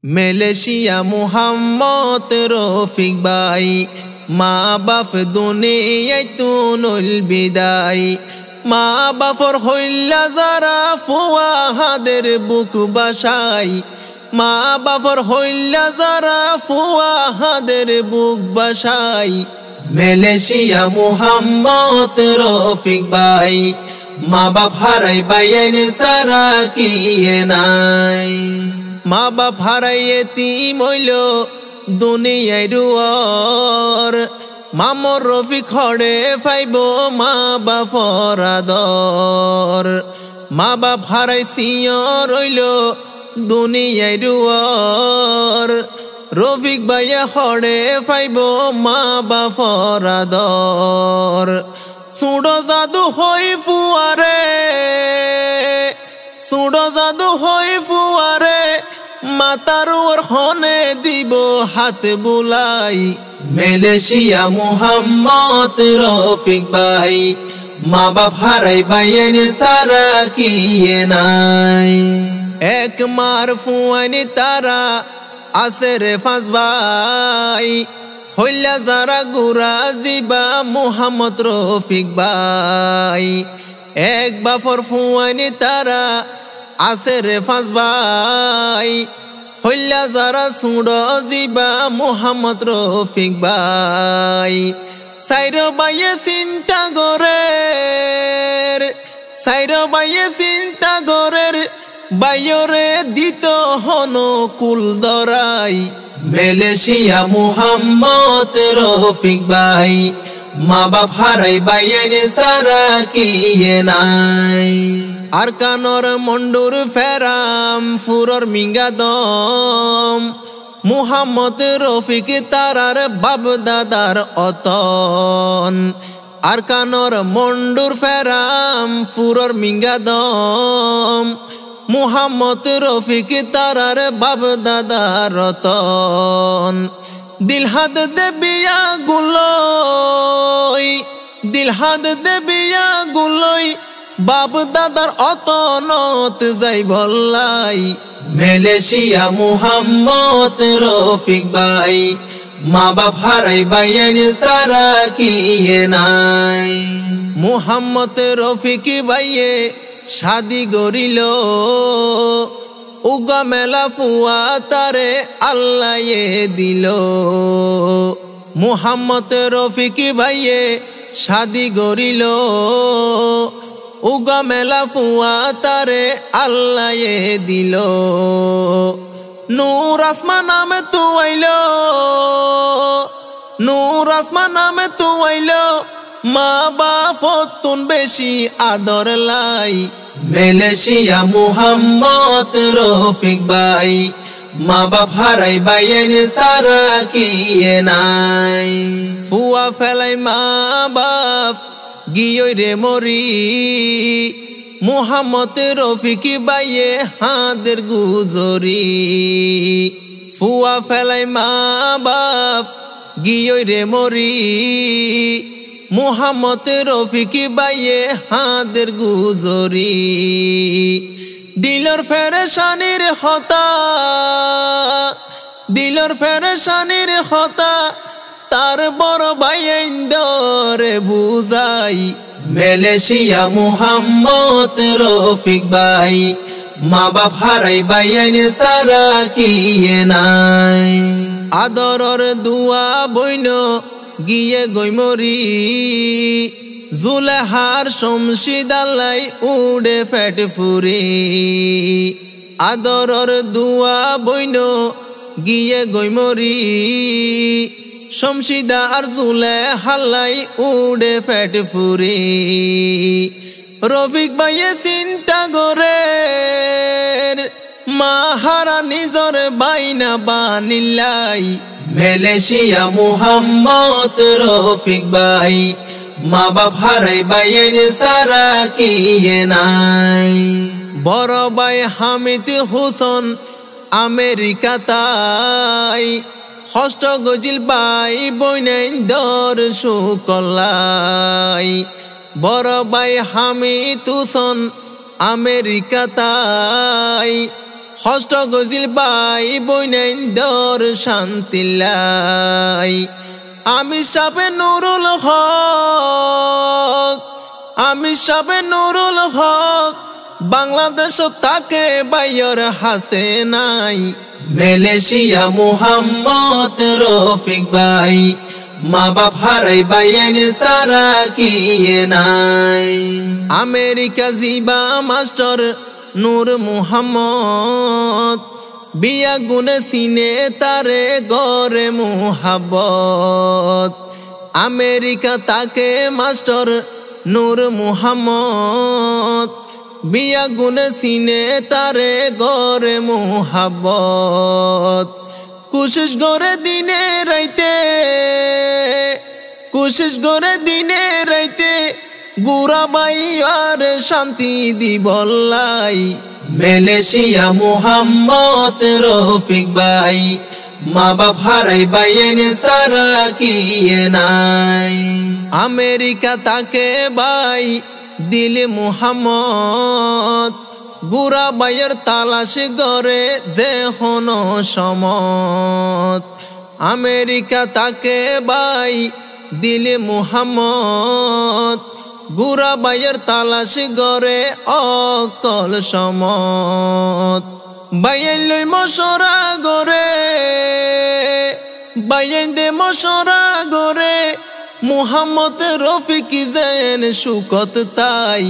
Malaysia Muhammad Rafiq ভাই, মা বাপ দুনিয়ায় তুনুল বিদায়। মা বাপর হইলা যারা ফুয়াহাদের বুক বাসাই, মা বাপর হইলা যারা ফুয়াহাদের বুক বাসাই। মালয়েশিয়া মুহাম্মদ রফিক ভাই, মা বাপ হারাই বাইন সারা কি নাই। মা বাপ হারাই এতিম হইল দুনিয়ায় রুয়ার, মামর রফিক হড়ে পাইব মা বাপর আদর। মা বাপ হারাই সিয়র রইল দুনিয়ায় রুয়ার, রফিক ভাইয়া হড়ে পাইব মা বাপর আদর। সুড়ো জাদু হই ফুয়ারে, সুড়ো জাদু হই ফুয়ারে, মাতার ওর হনে দিব হাত বুলাই। মালয়েশিয়া মুহাম্মদ রফিক ভাই, মা বাপ হারাই বাইন সারা কি নাই। এক মার ফুয়ানি তারা আছে রে পাঁচ ভাই, হইলা যারা গুরা জিবা মুহাম্মদ রফিক ভাই। এক বাপর ফুয়ানি তারা আছে রে পাঁচ ভাই, হইলা যারা সুড় জিবা মুহাম্মদ রফিক ভাই। সাইর বাইয়ে চিন্তা গরের, সাইর বাইয়ে চিন্তা গরের, বাইরে দিত হন কুল দরাই। মালয়েশিয়া মুহাম্মদ রফিক ভাই, মা বাপ হারাই বাইন সারা কি নাই। আর কানর মন্ডুর ফেরাম ফুরর মিঙ্গা দম, মুহাম্মদ রফিক তারার বাপ দাদার অতন। আর কানর মন্ডুর ফেরাম ফুরর মিঙ্গা দম, মুহাম্মদ রফিক তারার বাপ দাদার রতন। দিলহাদ দেবিয়া গুলই, দিলহাদ দেবিয়া গুলই, বাপ দাদার অতনত যাই বললাই। মালয়েশিয়া মুহাম্মদ রফিক ভাই, মা বাপ হারাই বাইন সারা কি নাই। মুহাম্মদ রফিক ভাইয়ে শাদি গরিল, উগা মেলা ফুয়া তারে আল্লাহ দিল। মুহাম্মদ রফিক ভাইয়ে শাদি গরিল, উগা মেলা ফুয়া তারে আল্লাহ দিল। নূর আসমা নামে তু আইল, নূর আসমা নামে তু আইল, মা বাপ তুন বেশি আদর লাই। মালয়েশিয়া মুহাম্মদ রফিক ভাই, মা বাপ হারাই বাইন সারা কি নাই। ফুয়া ফেলাই মা বাপ গিয়ে রে মরি, মুহাম্মদ রফিক ভাইয়ে হাদের গুজরি। ফুয়া ফেলাই মা বাপ গিয়ে রে মরি, মুহাম্মদ রফিক ভাইয়ে হাদের গুজরি। দিলর ফেরেশানির হতা, দিলর ফেরেশানির হতা, তার বড় ভাইয়েন দরে বুঝাই। মালয়েশিয়া মুহাম্মদ রফিক ভাই, মা বাপ হারাই বাইন সারা কি নাই। আদরর দুয়া বইন গিয়ে গৈমরি, জুলেহার শমশিদাল্লাই উড়ে ফেট ফুরি। আদরর দুয়া বইন গিয়ে গৈমরি, শমশিদা আর জুলেহাল্লাই উড়ে ফেট ফুরি। রফিক ভাইয়ে চিন্তা গরের, মা হারা নিজর বাইনা বানিলাই। মালয়েশিয়া মুহাম্মদ রফিক ভাই, মা বাপ হারাই বাইন সারা কি নাই। বড় ভাই হামিদ হোসেন আমেরিকা তাই, ষষ্ঠ গজিল ভাই বইনাইন দর সুকলাই। বড় ভাই হামিদ হোসেন আমেরিকা তাই, হষ্ট গজিল বাই বইনেন্দর শান্তিলাই আমি সাবে নুরুল হক আমি সাবে নুরুল হক বাংলাদেশ তাকে বাইর হাসে নাই মালয়েশিয়া মুহাম্মদ রফিক ভাই মা বাপ হারাই বাইন সারা কিয়ে নাই আমেরিকা জিবা মাস্টার নূর মুহাম্মদ বিয়া গুনে সিনে তারে গরে মুহাব্বত আমেরিকা তাকে মাস্টার নূর মুহাম্মদ বিয়া গুনে সিনে তারে গরে মুহাব্বত কোশিশ করে দিনে রাইতে কোশিশ করে দিনে রাইতে গুরা বাইয়ার শান্তি দিবল্লাই মালয়েশিয়া মুহাম্মদ রফিক ভাই মা বাপ হারাই বাইন সারা কিয়ে নাই আমেরিকা তাকে ভাই দিলে মুহাম্মদ গুরা বাইয়ের তালাশ করে যে হন সমত আমেরিকা তাকে ভাই দিলে মুহাম্মদ গুরা বাইয়ের তালাশ করে অকল সমত বাইয়েন লই মশরা গরে বাইয়েন দে মশরা গরে মুহাম্মদ রফিক যেন সুকত তাই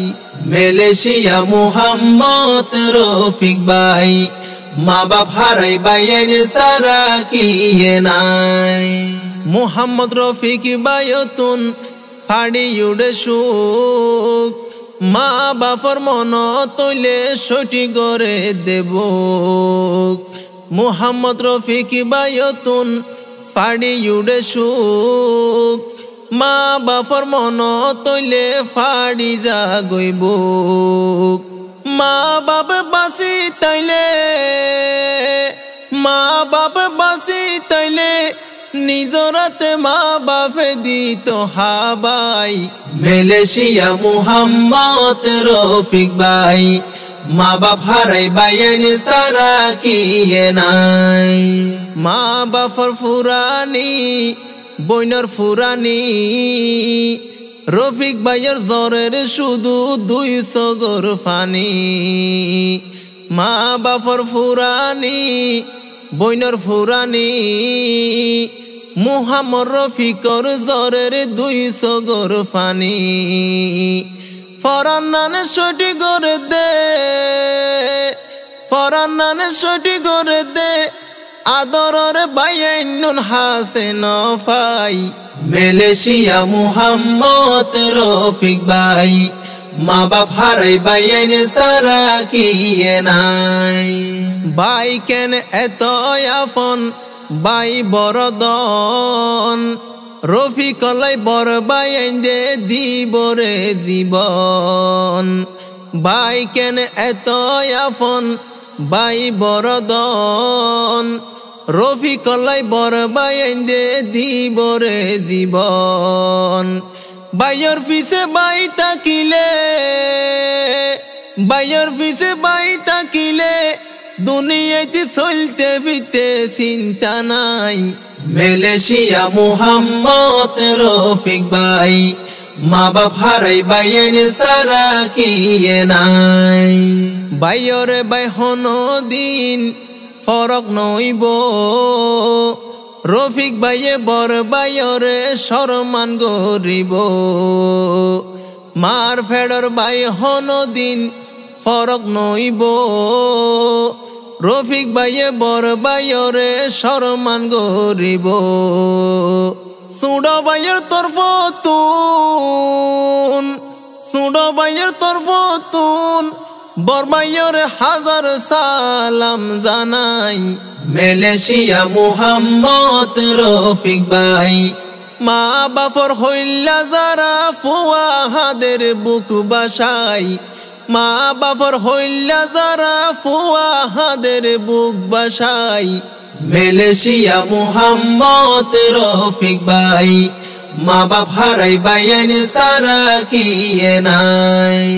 মালয়েশিয়া মুহাম্মদ রফিক ভাই মা বাপ হারাই বাইন সারা কিয়ে নাই মুহাম্মদ রফিক ভাইতুন ফাড়ি উড়ে সুখ মা বাপর মন তৈলে সটি গড়ে দেব মুহাম্মদ রফিক ভাইতুন ফাড়ি উড়ে সুখ মা বাপর মন তৈলে ফাড়ি যা গইব মা বাপ বাসি তাইলে মা বাপ বাসি তাইলে নিজরাতে মা বাপে দিত হাবাই মালয়েশিয়া মুহাম্মদ রফিক ভাই মা বাপ হারাই বাইন সারা কিয়ে নাই মা বাপর ফুরানি বইনার ফুরানি রফিক ভাইয়ের জ্বরের শুধু 200 গর ফানি মা বাপর ফুরানি বইনার ফুরানি মুহাম্মদ রফিকর জ্বরের 200 গর ফানি ফরান্নানে সটি গরে দে ফরান্নানে সটি গরে দে আদরের বাইনুন হাসেন ফাই মালয়েশিয়া মুহাম্মদ রফিক ভাই মা বাপ হারাই বাইন সারা কিয়ে নাই ভাই কেন এত আপন ভাই বরদন রফিক লাই বর বাইন দে দিবরে জীবন ভাই কেন এত আপন ভাই বরদন রফিক লাই বর বাইন দে দিবরে জীবন বাইয়ের পিছে বাই তাকিলে বাইয়ের পিছে বাই তাকিলে দুনিয়াতে চলতে ফিরতে চিন্তা নাই মালয়েশিয়া মুহাম্মদ রফিক ভাই মা বাপ হারাই বাইন সারা কিয়ে নাই বাইরে বাই হনো দিন ফরক নইব রফিক ভাইয়ে বর বাইরে সম্মান গরিব মার ফেডর বাই হনো দিন ফরক নইব রফিক ভাইয়ে বর বাইরে সম্মান গরিব সুড় বাইয়ের তরফ তুন সুড় বাইয়ের তরফ তুন বর বাইয়ের হাজার সালাম জানাই মালয়েশিয়া মুহাম্মদ রফিক ভাই মা বাপর হইলা যারা ফুয়াহাদের বুক বাসাই মা বাপর হইলা যারা ফুয়াহাদের বুক বাসাই মালয়েশিয়া মুহাম্মদ রফিক ভাই মা বাপ হারাই বাইন সারা কিয়ে নাই।